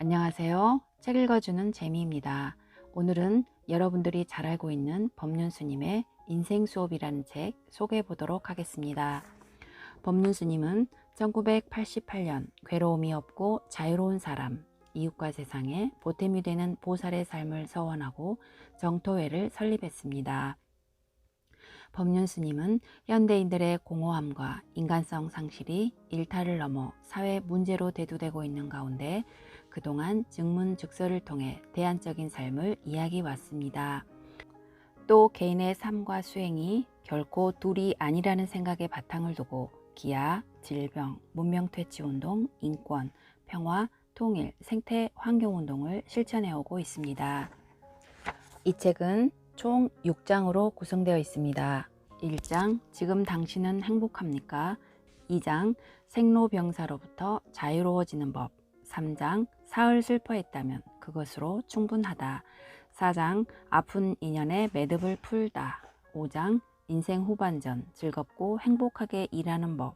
안녕하세요. 책 읽어주는 재미입니다. 오늘은 여러분들이 잘 알고 있는 법륜스님의 인생수업이라는 책 소개해 보도록 하겠습니다. 법륜스님은 1988년 괴로움이 없고 자유로운 사람, 이웃과 세상에 보탬이 되는 보살의 삶을 서원하고 정토회를 설립했습니다. 법륜스님은 현대인들의 공허함과 인간성 상실이 일탈을 넘어 사회 문제로 대두되고 있는 가운데 그동안 증문즉서를 통해 대안적인 삶을 이야기해왔습니다. 또 개인의 삶과 수행이 결코 둘이 아니라는 생각에 바탕을 두고 기아, 질병, 문명퇴치운동, 인권, 평화, 통일, 생태, 환경운동을 실천해오고 있습니다. 이 책은 총 6장으로 구성되어 있습니다. 1장 지금 당신은 행복합니까? 2장 생로병사로부터 자유로워지는 법. 3장 사흘 슬퍼했다면 그것으로 충분하다. 4장 아픈 인연의 매듭을 풀다. 5장 인생 후반전 즐겁고 행복하게 일하는 법.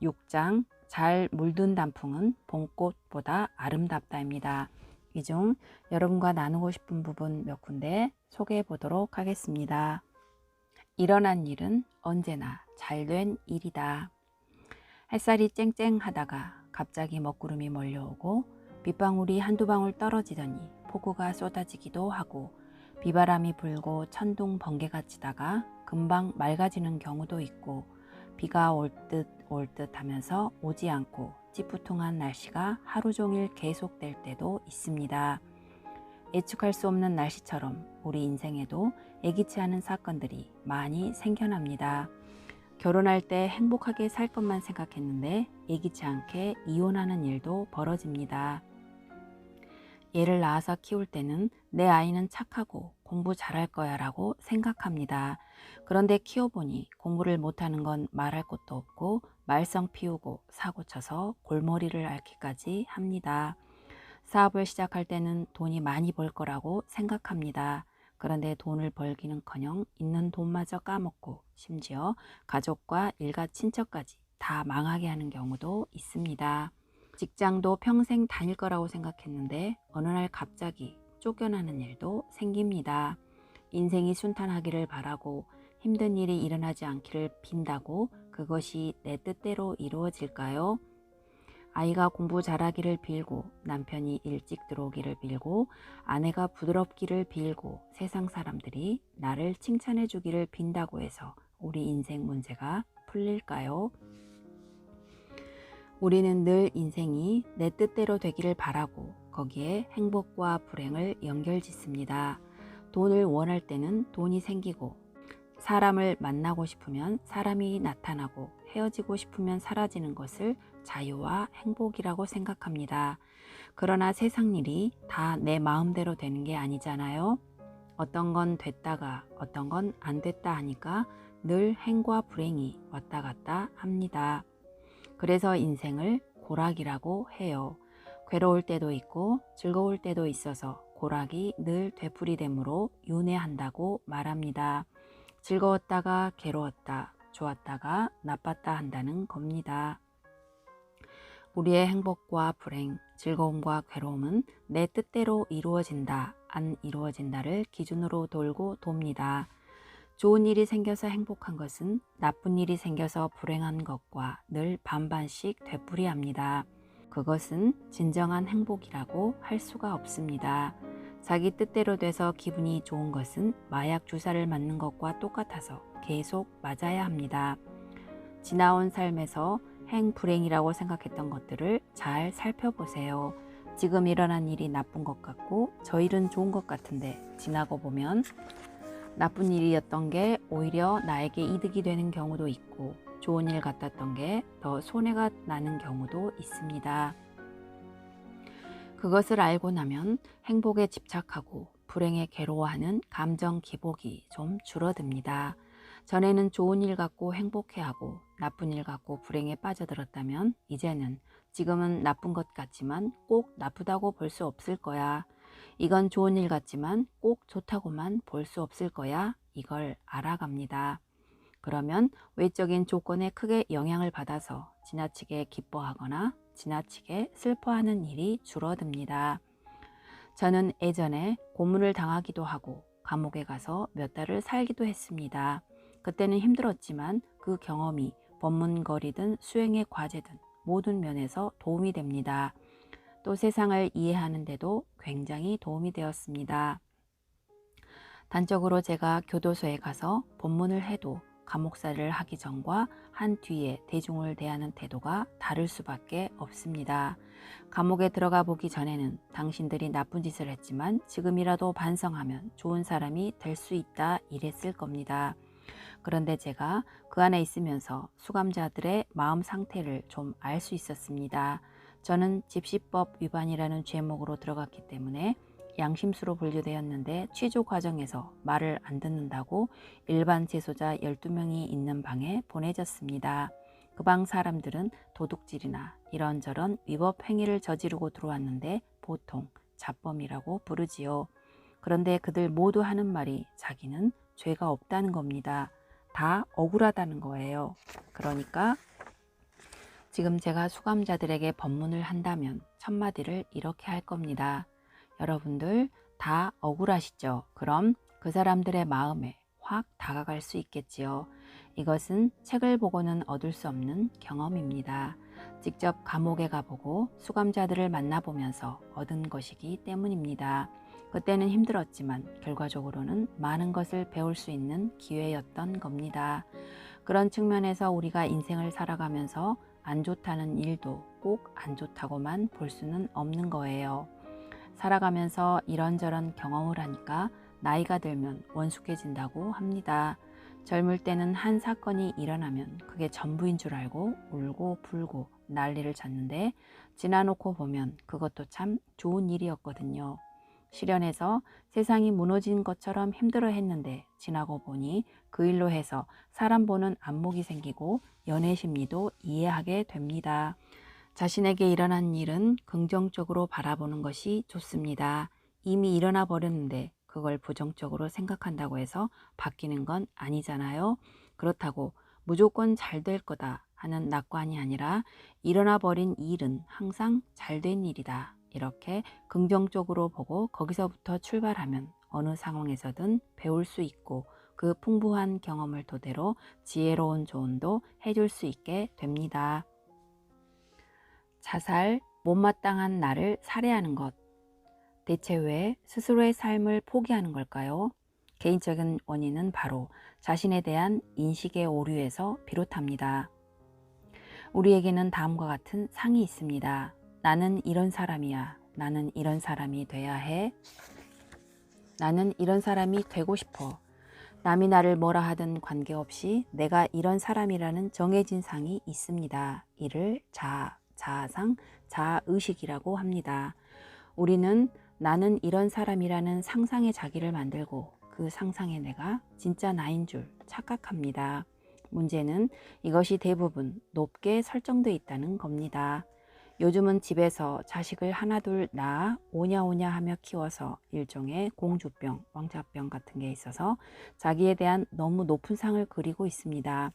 6장 잘 물든 단풍은 봄꽃보다 아름답다입니다. 이 중 여러분과 나누고 싶은 부분 몇 군데 소개해 보도록 하겠습니다. 일어난 일은 언제나 잘된 일이다. 햇살이 쨍쨍하다가 갑자기 먹구름이 몰려오고 빗방울이 한두 방울 떨어지더니 폭우가 쏟아지기도 하고 비바람이 불고 천둥 번개가 치다가 금방 맑아지는 경우도 있고 비가 올 듯 하면서 오지 않고 찌뿌퉁한 날씨가 하루 종일 계속될 때도 있습니다. 예측할 수 없는 날씨처럼 우리 인생에도 예기치 않은 사건들이 많이 생겨납니다. 결혼할 때 행복하게 살 것만 생각했는데 예기치 않게 이혼하는 일도 벌어집니다. 얘를 낳아서 키울 때는 내 아이는 착하고 공부 잘할 거야 라고 생각합니다. 그런데 키워보니 공부를 못하는 건 말할 것도 없고 말썽 피우고 사고쳐서 골머리를 앓기까지 합니다. 사업을 시작할 때는 돈이 많이 벌 거라고 생각합니다. 그런데 돈을 벌기는커녕 있는 돈마저 까먹고 심지어 가족과 일가 친척까지 다 망하게 하는 경우도 있습니다. 직장도 평생 다닐 거라고 생각했는데 어느 날 갑자기 쫓겨나는 일도 생깁니다. 인생이 순탄하기를 바라고 힘든 일이 일어나지 않기를 빈다고 그것이 내 뜻대로 이루어질까요? 아이가 공부 잘하기를 빌고 남편이 일찍 들어오기를 빌고 아내가 부드럽기를 빌고 세상 사람들이 나를 칭찬해 주기를 빈다고 해서 우리 인생 문제가 풀릴까요? 우리는 늘 인생이 내 뜻대로 되기를 바라고 거기에 행복과 불행을 연결짓습니다. 돈을 원할 때는 돈이 생기고 사람을 만나고 싶으면 사람이 나타나고 헤어지고 싶으면 사라지는 것을 자유와 행복이라고 생각합니다. 그러나 세상 일이 다 내 마음대로 되는 게 아니잖아요. 어떤 건 됐다가 어떤 건 안 됐다 하니까 늘 행과 불행이 왔다 갔다 합니다. 그래서 인생을 고락이라고 해요. 괴로울 때도 있고 즐거울 때도 있어서 고락이 늘 되풀이되므로 윤회한다고 말합니다. 즐거웠다가 괴로웠다, 좋았다가 나빴다 한다는 겁니다. 우리의 행복과 불행, 즐거움과 괴로움은 내 뜻대로 이루어진다, 안 이루어진다를 기준으로 돌고 돕니다. 좋은 일이 생겨서 행복한 것은 나쁜 일이 생겨서 불행한 것과 늘 반반씩 되풀이합니다. 그것은 진정한 행복이라고 할 수가 없습니다. 자기 뜻대로 돼서 기분이 좋은 것은 마약 주사를 맞는 것과 똑같아서 계속 맞아야 합니다. 지나온 삶에서 행불행이라고 생각했던 것들을 잘 살펴보세요. 지금 일어난 일이 나쁜 것 같고 저 일은 좋은 것 같은데 지나고 보면 나쁜 일이었던 게 오히려 나에게 이득이 되는 경우도 있고 좋은 일 같았던 게 더 손해가 나는 경우도 있습니다. 그것을 알고 나면 행복에 집착하고 불행에 괴로워하는 감정 기복이 좀 줄어듭니다. 전에는 좋은 일 갖고 행복해하고 나쁜 일 갖고 불행에 빠져들었다면 이제는 지금은 나쁜 것 같지만 꼭 나쁘다고 볼 수 없을 거야. 이건 좋은 일 같지만 꼭 좋다고만 볼 수 없을 거야. 이걸 알아갑니다. 그러면 외적인 조건에 크게 영향을 받아서 지나치게 기뻐하거나 지나치게 슬퍼하는 일이 줄어듭니다. 저는 예전에 고문을 당하기도 하고 감옥에 가서 몇 달을 살기도 했습니다. 그때는 힘들었지만 그 경험이 법문거리든 수행의 과제든 모든 면에서 도움이 됩니다. 또 세상을 이해하는 데도 굉장히 도움이 되었습니다. 단적으로 제가 교도소에 가서 법문을 해도 감옥살이를 하기 전과 한 뒤에 대중을 대하는 태도가 다를 수밖에 없습니다. 감옥에 들어가 보기 전에는 당신들이 나쁜 짓을 했지만 지금이라도 반성하면 좋은 사람이 될 수 있다 이랬을 겁니다. 그런데 제가 그 안에 있으면서 수감자들의 마음 상태를 좀 알 수 있었습니다. 저는 집시법 위반이라는 죄목으로 들어갔기 때문에 양심수로 분류되었는데 취조 과정에서 말을 안 듣는다고 일반 재소자 12명이 있는 방에 보내졌습니다. 그 방 사람들은 도둑질이나 이런저런 위법 행위를 저지르고 들어왔는데 보통 잡범이라고 부르지요. 그런데 그들 모두 하는 말이 자기는 죄가 없다는 겁니다. 다 억울하다는 거예요. 그러니까 지금 제가 수감자들에게 법문을 한다면 첫마디를 이렇게 할 겁니다. 여러분들 다 억울하시죠? 그럼 그 사람들의 마음에 확 다가갈 수 있겠지요. 이것은 책을 보고는 얻을 수 없는 경험입니다. 직접 감옥에 가보고 수감자들을 만나보면서 얻은 것이기 때문입니다. 그때는 힘들었지만 결과적으로는 많은 것을 배울 수 있는 기회였던 겁니다. 그런 측면에서 우리가 인생을 살아가면서 안 좋다는 일도 꼭 안 좋다고만 볼 수는 없는 거예요. 살아가면서 이런저런 경험을 하니까 나이가 들면 원숙해진다고 합니다. 젊을 때는 한 사건이 일어나면 그게 전부인 줄 알고 울고 불고 난리를 쳤는데 지나놓고 보면 그것도 참 좋은 일이었거든요. 실연해서 세상이 무너진 것처럼 힘들어했는데 지나고 보니 그 일로 해서 사람 보는 안목이 생기고 연애 심리도 이해하게 됩니다. 자신에게 일어난 일은 긍정적으로 바라보는 것이 좋습니다. 이미 일어나 버렸는데 그걸 부정적으로 생각한다고 해서 바뀌는 건 아니잖아요. 그렇다고 무조건 잘 될 거다 하는 낙관이 아니라 일어나 버린 일은 항상 잘된 일이다. 이렇게 긍정적으로 보고 거기서부터 출발하면 어느 상황에서든 배울 수 있고 그 풍부한 경험을 토대로 지혜로운 조언도 해줄 수 있게 됩니다. 자살, 못마땅한 나를 살해하는 것. 대체 왜 스스로의 삶을 포기하는 걸까요? 개인적인 원인은 바로 자신에 대한 인식의 오류에서 비롯합니다. 우리에게는 다음과 같은 상이 있습니다. 나는 이런 사람이야. 나는 이런 사람이 돼야 해. 나는 이런 사람이 되고 싶어. 남이 나를 뭐라 하든 관계없이 내가 이런 사람이라는 정해진 상이 있습니다. 이를 자아상, 자아의식이라고 합니다. 우리는 나는 이런 사람이라는 상상의 자기를 만들고 그 상상의 내가 진짜 나인 줄 착각합니다. 문제는 이것이 대부분 높게 설정되어 있다는 겁니다. 요즘은 집에서 자식을 하나둘 낳아 오냐오냐 하며 키워서 일종의 공주병, 왕자병 같은 게 있어서 자기에 대한 너무 높은 상을 그리고 있습니다.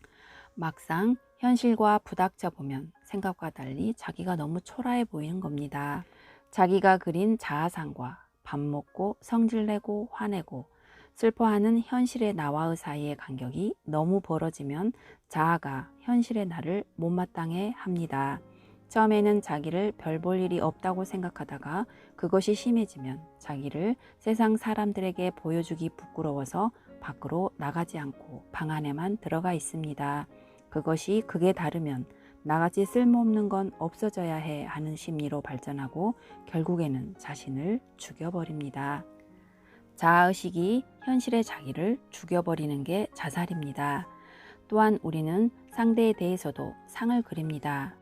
막상 현실과 부닥쳐 보면 생각과 달리 자기가 너무 초라해 보이는 겁니다. 자기가 그린 자아상과 밥 먹고 성질내고 화내고 슬퍼하는 현실의 나와의 사이의 간격이 너무 벌어지면 자아가 현실의 나를 못마땅해 합니다. 처음에는 자기를 별 볼 일이 없다고 생각하다가 그것이 심해지면 자기를 세상 사람들에게 보여주기 부끄러워서 밖으로 나가지 않고 방 안에만 들어가 있습니다. 그것이 극에 다르면 나같이 쓸모없는 건 없어져야 해 하는 심리로 발전하고 결국에는 자신을 죽여버립니다. 자아의식이 현실의 자기를 죽여버리는 게 자살입니다. 또한 우리는 상대에 대해서도 상을 그립니다.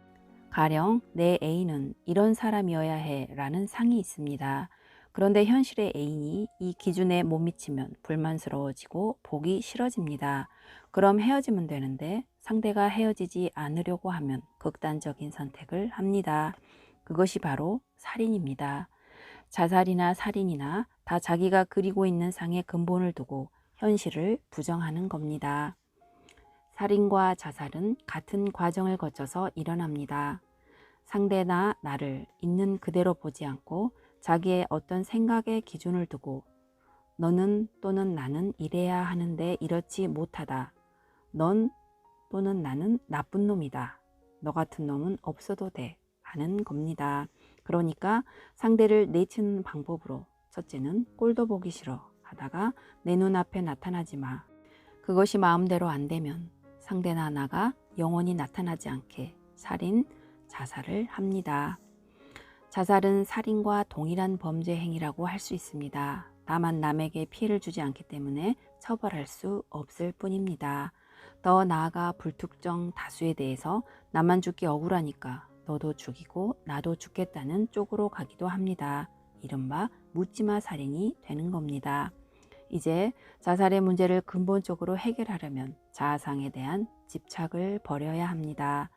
가령 내 애인은 이런 사람이어야 해 라는 상이 있습니다. 그런데 현실의 애인이 이 기준에 못 미치면 불만스러워지고 보기 싫어집니다. 그럼 헤어지면 되는데 상대가 헤어지지 않으려고 하면 극단적인 선택을 합니다. 그것이 바로 살인입니다. 자살이나 살인이나 다 자기가 그리고 있는 상의 근본을 두고 현실을 부정하는 겁니다. 살인과 자살은 같은 과정을 거쳐서 일어납니다. 상대나 나를 있는 그대로 보지 않고 자기의 어떤 생각의 기준을 두고 너는 또는 나는 이래야 하는데 이렇지 못하다. 넌 또는 나는 나쁜 놈이다. 너 같은 놈은 없어도 돼. 하는 겁니다. 그러니까 상대를 내치는 방법으로 첫째는 꼴도 보기 싫어 하다가 내 눈앞에 나타나지 마. 그것이 마음대로 안 되면 상대나 나가 영원히 나타나지 않게 살인, 자살을 합니다. 자살은 살인과 동일한 범죄 행위라고 할 수 있습니다. 다만 남에게 피해를 주지 않기 때문에 처벌할 수 없을 뿐입니다. 더 나아가 불특정 다수에 대해서 나만 죽기 억울하니까 너도 죽이고 나도 죽겠다는 쪽으로 가기도 합니다. 이른바 묻지마 살인이 되는 겁니다. 이제 자살의 문제를 근본적으로 해결하려면 자아상에 대한 집착을 버려야 합니다.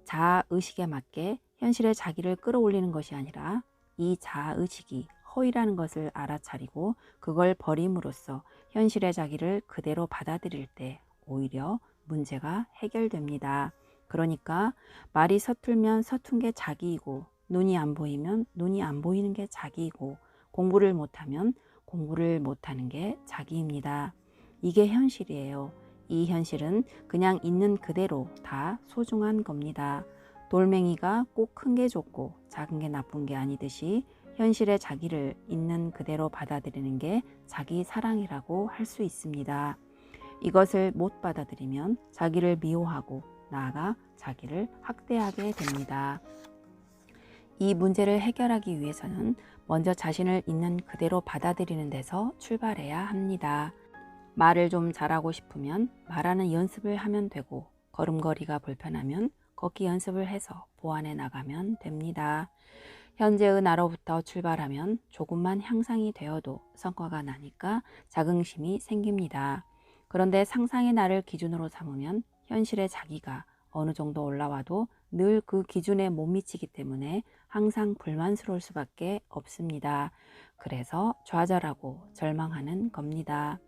자아의식에 맞게 현실의 자기를 끌어올리는 것이 아니라 이 자아의식이 허위라는 것을 알아차리고 그걸 버림으로써 현실의 자기를 그대로 받아들일 때 오히려 문제가 해결됩니다. 그러니까 말이 서툴면 서툰 게 자기이고 눈이 안 보이면 눈이 안 보이는 게 자기이고 공부를 못하면 공부를 못하는 게 자기입니다. 이게 현실이에요. 이 현실은 그냥 있는 그대로 다 소중한 겁니다. 돌멩이가 꼭 큰 게 좋고 작은 게 나쁜 게 아니듯이 현실의 자기를 있는 그대로 받아들이는 게 자기 사랑이라고 할 수 있습니다. 이것을 못 받아들이면 자기를 미워하고 나아가 자기를 학대하게 됩니다. 이 문제를 해결하기 위해서는 먼저 자신을 있는 그대로 받아들이는 데서 출발해야 합니다. 말을 좀 잘하고 싶으면 말하는 연습을 하면 되고 걸음걸이가 불편하면 걷기 연습을 해서 보완해 나가면 됩니다. 현재의 나로부터 출발하면 조금만 향상이 되어도 성과가 나니까 자긍심이 생깁니다. 그런데 상상의 나를 기준으로 삼으면 현실의 자기가 어느 정도 올라와도 늘 그 기준에 못 미치기 때문에 항상 불만스러울 수밖에 없습니다. 그래서 좌절하고 절망하는 겁니다.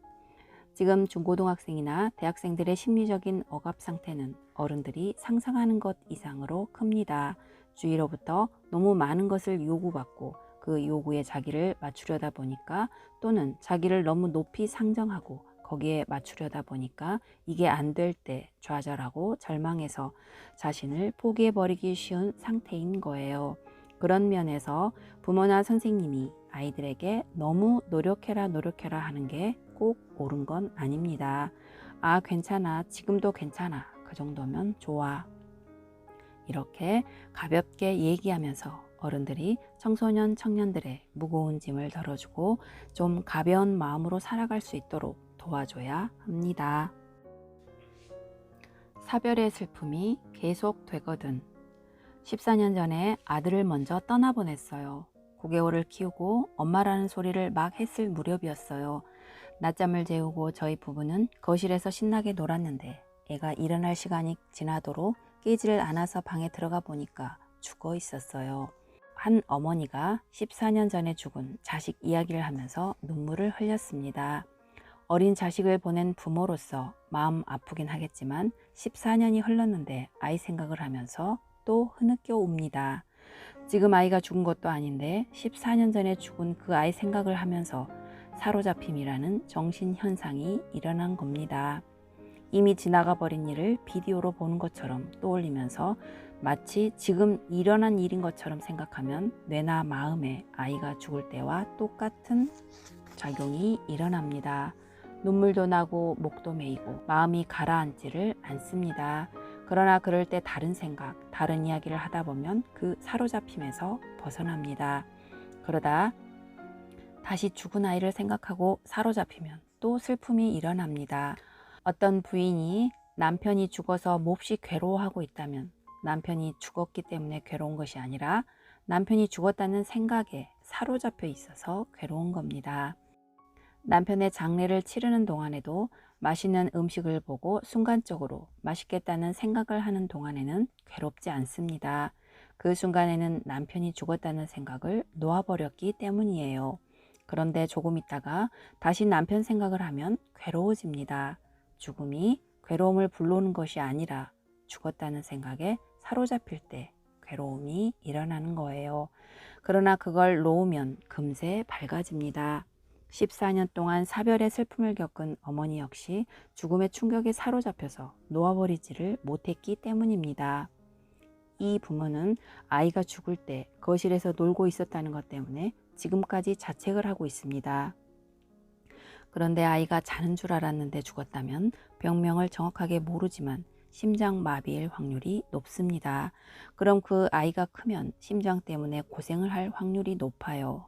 지금 중고등학생이나 대학생들의 심리적인 억압 상태는 어른들이 상상하는 것 이상으로 큽니다. 주위로부터 너무 많은 것을 요구받고 그 요구에 자기를 맞추려다 보니까 또는 자기를 너무 높이 상정하고 거기에 맞추려다 보니까 이게 안 될 때 좌절하고 절망해서 자신을 포기해버리기 쉬운 상태인 거예요. 그런 면에서 부모나 선생님이 아이들에게 너무 노력해라 하는 게 꼭 옳은 건 아닙니다. 아, 괜찮아. 지금도 괜찮아. 그 정도면 좋아. 이렇게 가볍게 얘기하면서 어른들이 청소년, 청년들의 무거운 짐을 덜어주고 좀 가벼운 마음으로 살아갈 수 있도록 도와줘야 합니다. 사별의 슬픔이 계속되거든. 14년 전에 아들을 먼저 떠나보냈어요. 9개월을 키우고 엄마라는 소리를 막 했을 무렵이었어요. 낮잠을 재우고 저희 부부는 거실에서 신나게 놀았는데 애가 일어날 시간이 지나도록 깨지를 않아서 방에 들어가 보니까 죽어 있었어요. 한 어머니가 14년 전에 죽은 자식 이야기를 하면서 눈물을 흘렸습니다. 어린 자식을 보낸 부모로서 마음 아프긴 하겠지만 14년이 흘렀는데 아이 생각을 하면서 또 흐느껴 옵니다. 지금 아이가 죽은 것도 아닌데 14년 전에 죽은 그 아이 생각을 하면서 사로잡힘이라는 정신현상이 일어난 겁니다. 이미 지나가 버린 일을 비디오로 보는 것처럼 떠올리면서 마치 지금 일어난 일인 것처럼 생각하면 뇌나 마음에 아이가 죽을 때와 똑같은 작용이 일어납니다. 눈물도 나고 목도 메이고 마음이 가라앉지를 않습니다. 그러나 그럴 때 다른 생각, 다른 이야기를 하다 보면 그 사로잡힘에서 벗어납니다. 그러다 다시 죽은 아이를 생각하고 사로잡히면 또 슬픔이 일어납니다. 어떤 부인이 남편이 죽어서 몹시 괴로워하고 있다면 남편이 죽었기 때문에 괴로운 것이 아니라 남편이 죽었다는 생각에 사로잡혀 있어서 괴로운 겁니다. 남편의 장례를 치르는 동안에도 맛있는 음식을 보고 순간적으로 맛있겠다는 생각을 하는 동안에는 괴롭지 않습니다. 그 순간에는 남편이 죽었다는 생각을 놓아버렸기 때문이에요. 그런데 조금 있다가 다시 남편 생각을 하면 괴로워집니다. 죽음이 괴로움을 불러오는 것이 아니라 죽었다는 생각에 사로잡힐 때 괴로움이 일어나는 거예요. 그러나 그걸 놓으면 금세 밝아집니다. 14년 동안 사별의 슬픔을 겪은 어머니 역시 죽음의 충격에 사로잡혀서 놓아버리지를 못했기 때문입니다. 이 부모는 아이가 죽을 때 거실에서 놀고 있었다는 것 때문에 지금까지 자책을 하고 있습니다. 그런데 아이가 자는 줄 알았는데 죽었다면 병명을 정확하게 모르지만 심장마비일 확률이 높습니다. 그럼 그 아이가 크면 심장 때문에 고생을 할 확률이 높아요.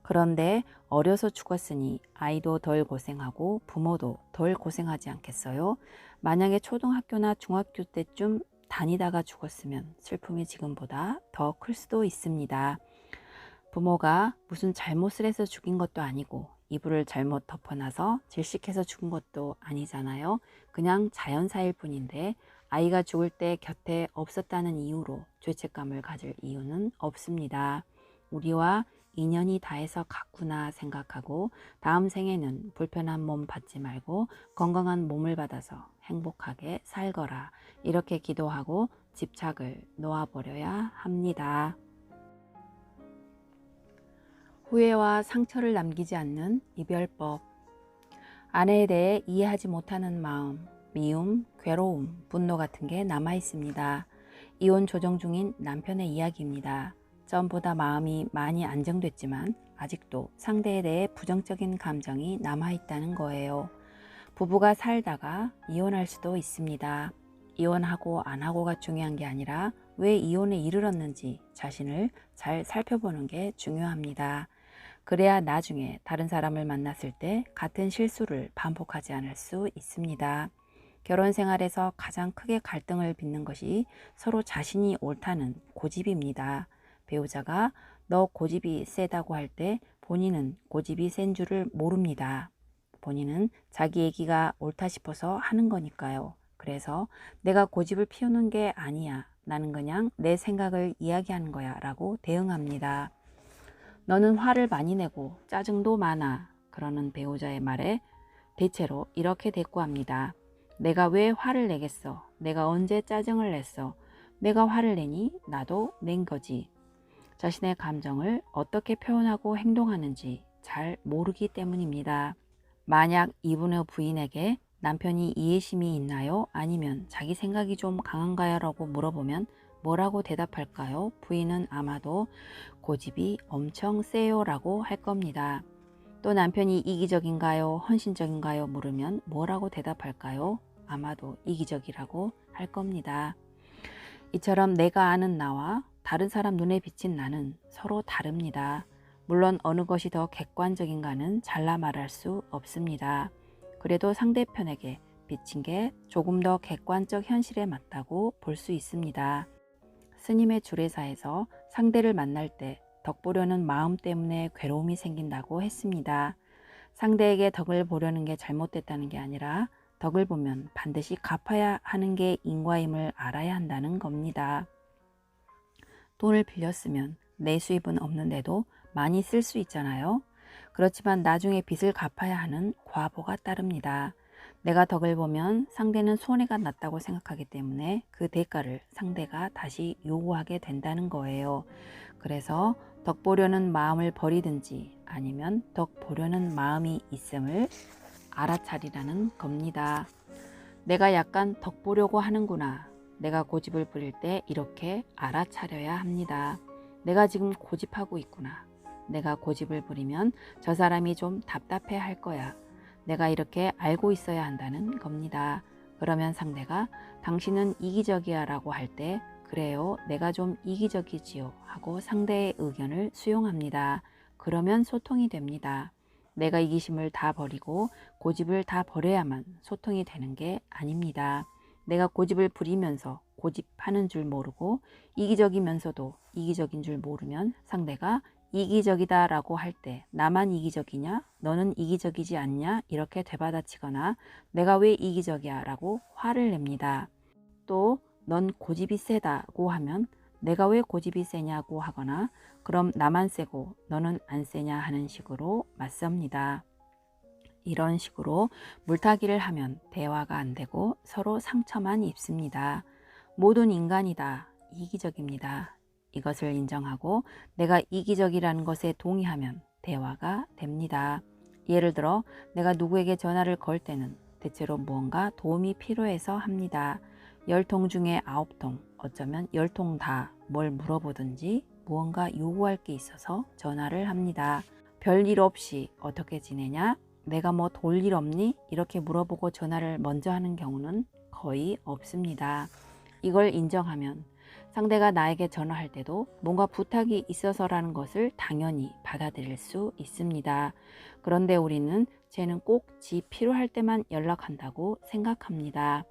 그런데 어려서 죽었으니 아이도 덜 고생하고 부모도 덜 고생하지 않겠어요? 만약에 초등학교나 중학교 때쯤 다니다가 죽었으면 슬픔이 지금보다 더 클 수도 있습니다. 부모가 무슨 잘못을 해서 죽인 것도 아니고 이불을 잘못 덮어놔서 질식해서 죽은 것도 아니잖아요. 그냥 자연사일 뿐인데 아이가 죽을 때 곁에 없었다는 이유로 죄책감을 가질 이유는 없습니다. 우리와 인연이 다해서 갔구나 생각하고 다음 생에는 불편한 몸 받지 말고 건강한 몸을 받아서 행복하게 살거라. 이렇게 기도하고 집착을 놓아버려야 합니다. 후회와 상처를 남기지 않는 이별법. 아내에 대해 이해하지 못하는 마음, 미움, 괴로움, 분노 같은 게 남아 있습니다. 이혼 조정 중인 남편의 이야기입니다. 전보다 마음이 많이 안정됐지만 아직도 상대에 대해 부정적인 감정이 남아 있다는 거예요. 부부가 살다가 이혼할 수도 있습니다. 이혼하고 안 하고가 중요한 게 아니라 왜 이혼에 이르렀는지 자신을 잘 살펴보는 게 중요합니다. 그래야 나중에 다른 사람을 만났을 때 같은 실수를 반복하지 않을 수 있습니다. 결혼 생활에서 가장 크게 갈등을 빚는 것이 서로 자신이 옳다는 고집입니다. 배우자가 너 고집이 세다고 할 때 본인은 고집이 센 줄을 모릅니다. 본인은 자기 얘기가 옳다 싶어서 하는 거니까요. 그래서 내가 고집을 피우는 게 아니야. 나는 그냥 내 생각을 이야기하는 거야 라고 대응합니다. 너는 화를 많이 내고 짜증도 많아. 그러는 배우자의 말에 대체로 이렇게 대꾸합니다. 내가 왜 화를 내겠어? 내가 언제 짜증을 냈어? 내가 화를 내니 나도 낸 거지. 자신의 감정을 어떻게 표현하고 행동하는지 잘 모르기 때문입니다. 만약 이분의 부인에게 남편이 이해심이 있나요? 아니면 자기 생각이 좀 강한가요? 라고 물어보면 뭐라고 대답할까요? 부인은 아마도 고집이 엄청 세요 라고 할 겁니다. 또 남편이 이기적인가요? 헌신적인가요? 물으면 뭐라고 대답할까요? 아마도 이기적이라고 할 겁니다. 이처럼 내가 아는 나와 다른 사람 눈에 비친 나는 서로 다릅니다. 물론 어느 것이 더 객관적인가는 잘라 말할 수 없습니다. 그래도 상대편에게 비친 게 조금 더 객관적 현실에 맞다고 볼 수 있습니다. 스님의 주례사에서 상대를 만날 때 덕 보려는 마음 때문에 괴로움이 생긴다고 했습니다. 상대에게 덕을 보려는 게 잘못됐다는 게 아니라 덕을 보면 반드시 갚아야 하는 게 인과임을 알아야 한다는 겁니다. 돈을 빌렸으면 내 수입은 없는데도 많이 쓸 수 있잖아요. 그렇지만 나중에 빚을 갚아야 하는 과보가 따릅니다. 내가 덕을 보면 상대는 손해가 났다고 생각하기 때문에 그 대가를 상대가 다시 요구하게 된다는 거예요. 그래서 덕 보려는 마음을 버리든지 아니면 덕 보려는 마음이 있음을 알아차리라는 겁니다. 내가 약간 덕 보려고 하는구나. 내가 고집을 부릴 때 이렇게 알아차려야 합니다. 내가 지금 고집하고 있구나. 내가 고집을 부리면 저 사람이 좀 답답해 할 거야. 내가 이렇게 알고 있어야 한다는 겁니다. 그러면 상대가 당신은 이기적이야 라고 할 때 그래요, 내가 좀 이기적이지요 하고 상대의 의견을 수용합니다. 그러면 소통이 됩니다. 내가 이기심을 다 버리고 고집을 다 버려야만 소통이 되는 게 아닙니다. 내가 고집을 부리면서 고집하는 줄 모르고 이기적이면서도 이기적인 줄 모르면 상대가 이기적이다 라고 할 때 나만 이기적이냐? 너는 이기적이지 않냐? 이렇게 되받아치거나 내가 왜 이기적이야? 라고 화를 냅니다. 또 넌 고집이 세다고 하면 내가 왜 고집이 세냐고 하거나 그럼 나만 세고 너는 안 세냐 하는 식으로 맞섭니다. 이런 식으로 물타기를 하면 대화가 안 되고 서로 상처만 입습니다. 모든 인간이다. 이기적입니다. 이것을 인정하고 내가 이기적이라는 것에 동의하면 대화가 됩니다. 예를 들어 내가 누구에게 전화를 걸 때는 대체로 무언가 도움이 필요해서 합니다. 10통 중에 9통, 어쩌면 10통 다 뭘 물어보든지 무언가 요구할 게 있어서 전화를 합니다. 별일 없이 어떻게 지내냐? 내가 뭐 돌 일 없니? 이렇게 물어보고 전화를 먼저 하는 경우는 거의 없습니다. 이걸 인정하면 상대가 나에게 전화할 때도 뭔가 부탁이 있어서라는 것을 당연히 받아들일 수 있습니다. 그런데 우리는 쟤는 꼭 지 필요할 때만 연락한다고 생각합니다.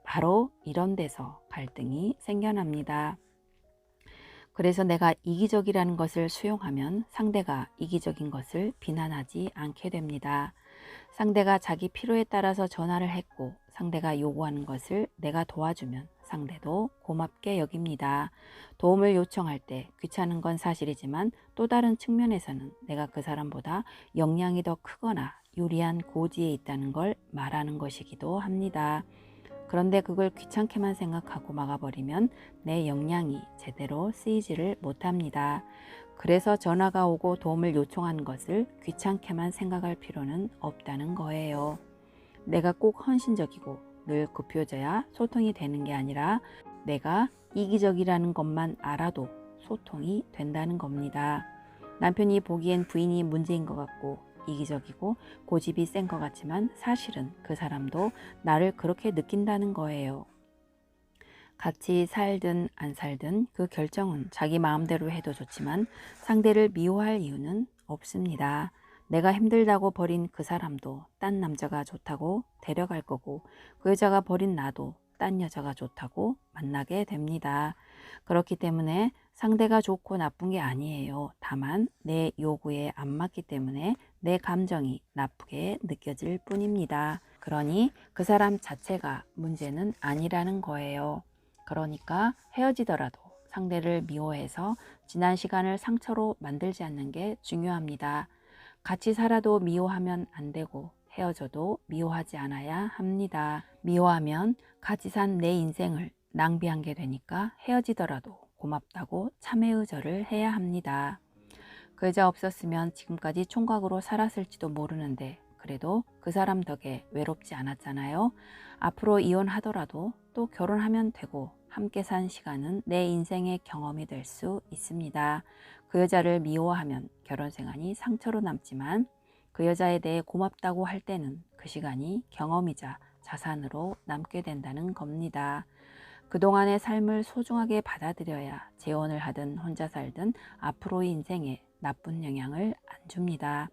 바로 이런 데서 갈등이 생겨납니다. 그래서 내가 이기적이라는 것을 수용하면 상대가 이기적인 것을 비난하지 않게 됩니다. 상대가 자기 필요에 따라서 전화를 했고 상대가 요구하는 것을 내가 도와주면 상대도 고맙게 여깁니다. 도움을 요청할 때 귀찮은 건 사실이지만 또 다른 측면에서는 내가 그 사람보다 역량이 더 크거나 유리한 고지에 있다는 걸 말하는 것이기도 합니다. 그런데 그걸 귀찮게만 생각하고 막아버리면 내 역량이 제대로 쓰이지를 못합니다. 그래서 전화가 오고 도움을 요청한 것을 귀찮게만 생각할 필요는 없다는 거예요. 내가 꼭 헌신적이고 늘 굽혀져야 소통이 되는 게 아니라 내가 이기적이라는 것만 알아도 소통이 된다는 겁니다. 남편이 보기엔 부인이 문제인 것 같고 이기적이고 고집이 센 것 같지만 사실은 그 사람도 나를 그렇게 느낀다는 거예요. 같이 살든 안 살든 그 결정은 자기 마음대로 해도 좋지만 상대를 미워할 이유는 없습니다. 내가 힘들다고 버린 그 사람도 딴 남자가 좋다고 데려갈 거고 그 여자가 버린 나도 딴 여자가 좋다고 만나게 됩니다. 그렇기 때문에 상대가 좋고 나쁜 게 아니에요. 다만 내 요구에 안 맞기 때문에 내 감정이 나쁘게 느껴질 뿐입니다. 그러니 그 사람 자체가 문제는 아니라는 거예요. 그러니까 헤어지더라도 상대를 미워해서 지난 시간을 상처로 만들지 않는 게 중요합니다. 같이 살아도 미워하면 안 되고 헤어져도 미워하지 않아야 합니다. 미워하면 같이 산 내 인생을 낭비한 게 되니까 헤어지더라도 고맙다고 참회의절을 해야 합니다. 그 여자 없었으면 지금까지 총각으로 살았을지도 모르는데 그래도 그 사람 덕에 외롭지 않았잖아요. 앞으로 이혼하더라도 또 결혼하면 되고 함께 산 시간은 내 인생의 경험이 될 수 있습니다. 그 여자를 미워하면 결혼 생활이 상처로 남지만 그 여자에 대해 고맙다고 할 때는 그 시간이 경험이자 자산으로 남게 된다는 겁니다. 그동안의 삶을 소중하게 받아들여야 재혼을 하든 혼자 살든 앞으로의 인생에 나쁜 영향을 안 줍니다.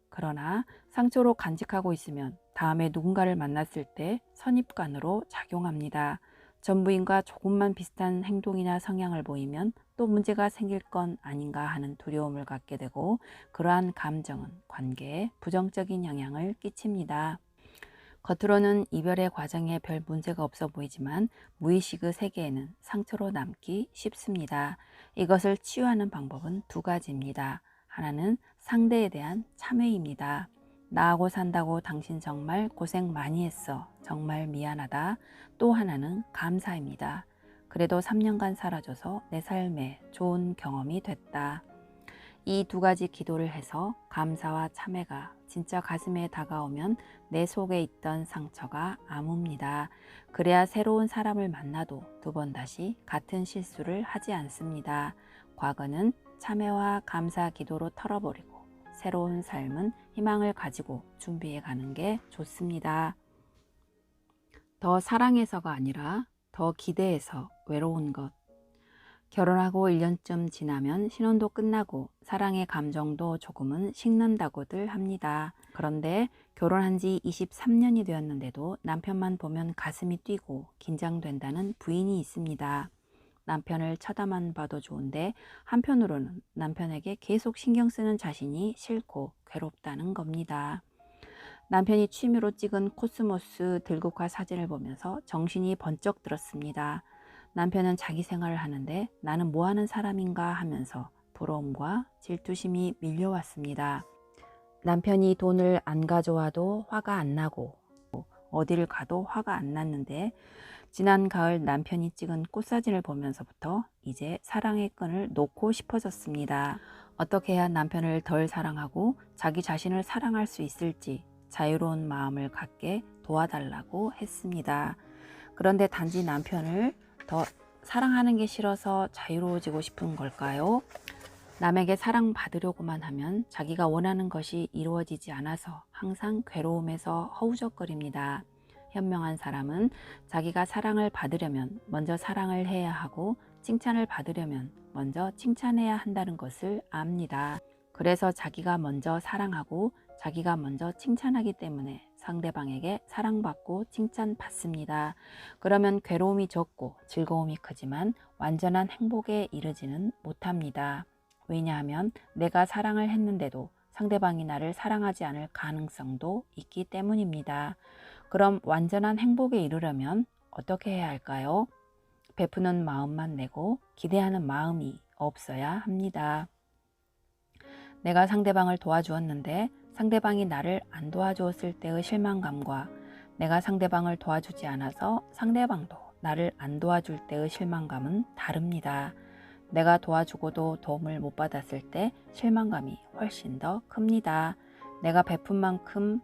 그러나 상처로 간직하고 있으면 다음에 누군가를 만났을 때 선입관으로 작용합니다. 전부인과 조금만 비슷한 행동이나 성향을 보이면 또 문제가 생길 건 아닌가 하는 두려움을 갖게 되고 그러한 감정은 관계에 부정적인 영향을 끼칩니다. 겉으로는 이별의 과정에 별 문제가 없어 보이지만 무의식의 세계에는 상처로 남기 쉽습니다. 이것을 치유하는 방법은 두 가지입니다. 하나는 상대에 대한 참회입니다. 나하고 산다고 당신 정말 고생 많이 했어. 정말 미안하다. 또 하나는 감사입니다. 그래도 3년간 살아줘서 내 삶에 좋은 경험이 됐다. 이 두 가지 기도를 해서 감사와 참회가 진짜 가슴에 다가오면 내 속에 있던 상처가 아뭅니다. 그래야 새로운 사람을 만나도 두 번 다시 같은 실수를 하지 않습니다. 과거는 참회와 감사 기도로 털어버리고 새로운 삶은 희망을 가지고 준비해 가는 게 좋습니다. 더 사랑해서가 아니라 더 기대해서 외로운 것. 결혼하고 1년쯤 지나면 신혼도 끝나고 사랑의 감정도 조금은 식는다고들 합니다. 그런데 결혼한 지 23년이 되었는데도 남편만 보면 가슴이 뛰고 긴장된다는 부인이 있습니다. 남편을 쳐다만 봐도 좋은데 한편으로는 남편에게 계속 신경 쓰는 자신이 싫고 괴롭다는 겁니다. 남편이 취미로 찍은 코스모스 들국화 사진을 보면서 정신이 번쩍 들었습니다. 남편은 자기 생활을 하는데 나는 뭐 하는 사람인가 하면서 부러움과 질투심이 밀려왔습니다. 남편이 돈을 안 가져와도 화가 안 나고 어디를 가도 화가 안 났는데 지난 가을 남편이 찍은 꽃사진을 보면서부터 이제 사랑의 끈을 놓고 싶어졌습니다. 어떻게 해야 남편을 덜 사랑하고 자기 자신을 사랑할 수 있을지 자유로운 마음을 갖게 도와달라고 했습니다. 그런데 단지 남편을 더 사랑하는 게 싫어서 자유로워지고 싶은 걸까요? 남에게 사랑받으려고만 하면 자기가 원하는 것이 이루어지지 않아서 항상 괴로움에서 허우적거립니다. 현명한 사람은 자기가 사랑을 받으려면 먼저 사랑을 해야 하고 칭찬을 받으려면 먼저 칭찬해야 한다는 것을 압니다. 그래서 자기가 먼저 사랑하고 자기가 먼저 칭찬하기 때문에 상대방에게 사랑받고 칭찬받습니다. 그러면 괴로움이 적고 즐거움이 크지만 완전한 행복에 이르지는 못합니다. 왜냐하면 내가 사랑을 했는데도 상대방이 나를 사랑하지 않을 가능성도 있기 때문입니다. 그럼 완전한 행복에 이르려면 어떻게 해야 할까요? 베푸는 마음만 내고 기대하는 마음이 없어야 합니다. 내가 상대방을 도와주었는데 상대방이 나를 안 도와주었을 때의 실망감과 내가 상대방을 도와주지 않아서 상대방도 나를 안 도와줄 때의 실망감은 다릅니다. 내가 도와주고도 도움을 못 받았을 때 실망감이 훨씬 더 큽니다. 내가 베푼 만큼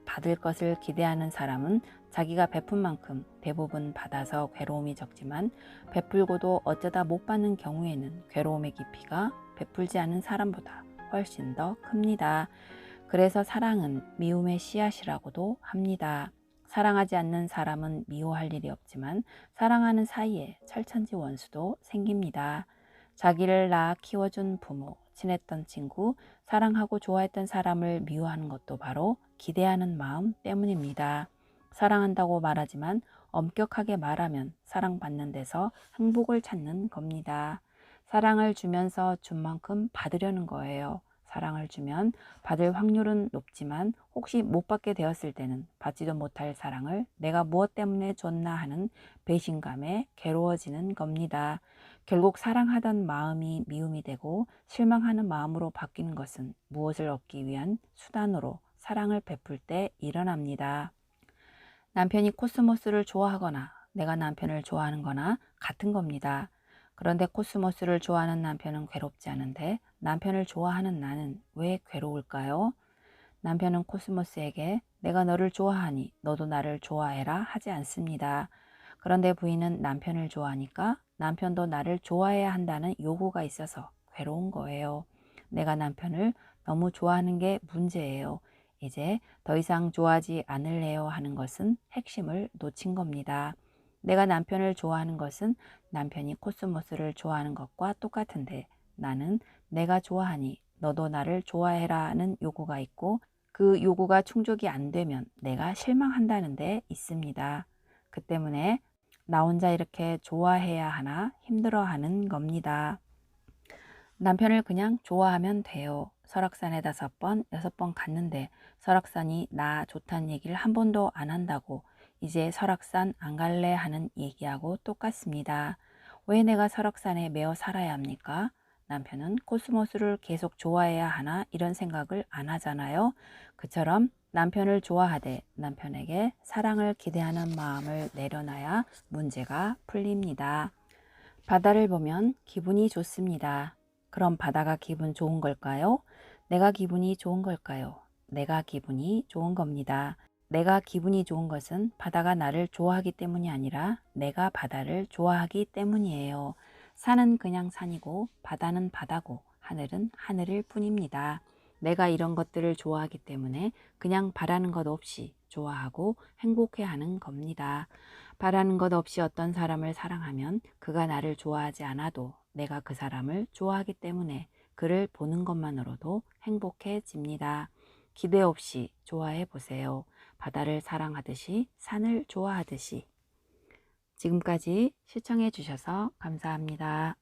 받을 것을 기대하는 사람은 자기가 베푼 만큼 대부분 받아서 괴로움이 적지만 베풀고도 어쩌다 못 받는 경우에는 괴로움의 깊이가 베풀지 않은 사람보다 훨씬 더 큽니다. 그래서 사랑은 미움의 씨앗이라고도 합니다. 사랑하지 않는 사람은 미워할 일이 없지만 사랑하는 사이에 철천지 원수도 생깁니다. 자기를 낳아 키워준 부모, 친했던 친구, 사랑하고 좋아했던 사람을 미워하는 것도 바로 기대하는 마음 때문입니다. 사랑한다고 말하지만 엄격하게 말하면 사랑받는 데서 행복을 찾는 겁니다. 사랑을 주면서 준 만큼 받으려는 거예요. 사랑을 주면 받을 확률은 높지만 혹시 못 받게 되었을 때는 받지도 못할 사랑을 내가 무엇 때문에 줬나 하는 배신감에 괴로워지는 겁니다. 결국 사랑하던 마음이 미움이 되고 실망하는 마음으로 바뀌는 것은 무엇을 얻기 위한 수단으로 사랑을 베풀 때 일어납니다. 남편이 코스모스를 좋아하거나 내가 남편을 좋아하는 거나 같은 겁니다. 그런데 코스모스를 좋아하는 남편은 괴롭지 않은데 남편을 좋아하는 나는 왜 괴로울까요? 남편은 코스모스에게 내가 너를 좋아하니 너도 나를 좋아해라 하지 않습니다. 그런데 부인은 남편을 좋아하니까 남편도 나를 좋아해야 한다는 요구가 있어서 괴로운 거예요. 내가 남편을 너무 좋아하는 게 문제예요. 이제 더 이상 좋아하지 않을래요 하는 것은 핵심을 놓친 겁니다. 내가 남편을 좋아하는 것은 남편이 코스모스를 좋아하는 것과 똑같은데 나는 내가 좋아하니 너도 나를 좋아해라는 요구가 있고 그 요구가 충족이 안 되면 내가 실망한다는 데 있습니다. 그 때문에 나 혼자 이렇게 좋아해야 하나 힘들어하는 겁니다. 남편을 그냥 좋아하면 돼요. 설악산에 5번, 6번 갔는데 설악산이 나 좋다는 얘기를 한 번도 안 한다고 이제 설악산 안 갈래 하는 얘기하고 똑같습니다. 왜 내가 설악산에 매어 살아야 합니까? 남편은 코스모스를 계속 좋아해야 하나 이런 생각을 안 하잖아요. 그처럼 남편을 좋아하되 남편에게 사랑을 기대하는 마음을 내려놔야 문제가 풀립니다. 바다를 보면 기분이 좋습니다. 그럼 바다가 기분 좋은 걸까요? 내가 기분이 좋은 걸까요? 내가 기분이 좋은 겁니다. 내가 기분이 좋은 것은 바다가 나를 좋아하기 때문이 아니라 내가 바다를 좋아하기 때문이에요. 산은 그냥 산이고 바다는 바다고 하늘은 하늘일 뿐입니다. 내가 이런 것들을 좋아하기 때문에 그냥 바라는 것 없이 좋아하고 행복해하는 겁니다. 바라는 것 없이 어떤 사람을 사랑하면 그가 나를 좋아하지 않아도 내가 그 사람을 좋아하기 때문에 그를 보는 것만으로도 행복해집니다. 기대 없이 좋아해 보세요. 바다를 사랑하듯이 산을 좋아하듯이. 지금까지 시청해 주셔서 감사합니다.